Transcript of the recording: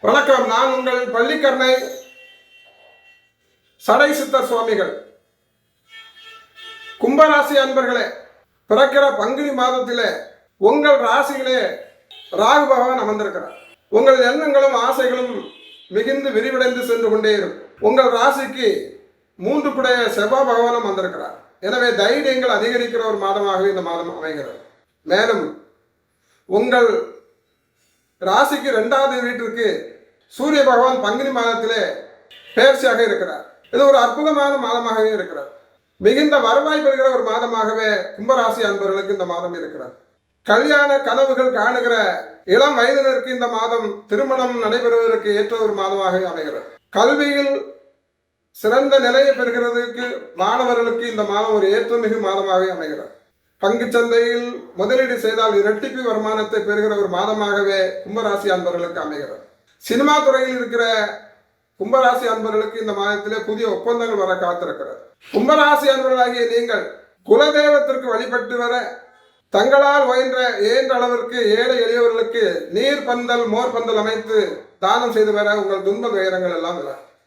வணக்கம். நான் உங்கள் பள்ளிக்கரணை சடை சித்தர் சுவாமிகள். கும்பராசி அன்பர்களே, பிறக்கிற பங்குனி மாதத்திலே உங்கள் ராசியிலே ராகு பகவான் அமர்ந்திருக்கிறார். உங்கள் எண்ணங்களும் ஆசைகளும் மிகுந்து விரிவடைந்து சென்று கொண்டே இருக்கும். உங்கள் ராசிக்கு 3 குடைய செவ்வாய் பகவானும் வந்திருக்கிறார். எனவே தைரியங்கள் அதிகரிக்கிற ஒரு மாதமாகவே இந்த மாதம் அமைகிறது. மேலும் உங்கள் ராசிக்கு 2வது வீட்டிற்கு சூரிய பகவான் பங்குனி மாதத்திலே பெயர்ச்சியாக இருக்கிறார். இது ஒரு அற்புதமான மாதமாகவே இருக்கிறார். மிகுந்த வருவாய் பெறுகிற ஒரு மாதமாகவே கும்பராசி அன்பர்களுக்கு இந்த மாதம் இருக்கிறார். கல்யாண கனவுகள் காணுகிற இளம் வயதினருக்கு இந்த மாதம் திருமணம் நடைபெறுவதற்கு ஏற்ற ஒரு மாதமாகவே அமைகிறது. கல்வியில் சிறந்த நிலையை பெறுகிறதுக்கு மாணவர்களுக்கு இந்த மாதம் ஒரு ஏற்றமிகு மாதமாகவே அமைகிறது. பங்கு சந்தையில் முதலீடு செய்தால் இரட்டிப்பு வருமானத்தை பெறுகிற ஒரு மாதமாகவே கும்பராசி அன்பர்களுக்கு அமைகிறது. சினிமா துறையில் இருக்கிற கும்பராசி அன்பர்களுக்கு இந்த மாதத்திலே புதிய ஒப்பந்தங்கள் வர காத்திருக்கிறது. கும்பராசி அன்பர்களாகிய நீங்கள் குலதெய்வத்திற்கு வழிபட்டு வர தங்களால் இயன்ற அளவிற்கு ஏழை எளியவர்களுக்கு நீர் பந்தல் மோர் பந்தல் அமைத்து தானம் செய்து வர உங்கள் துன்ப துயரங்கள் எல்லாம் இல்லை.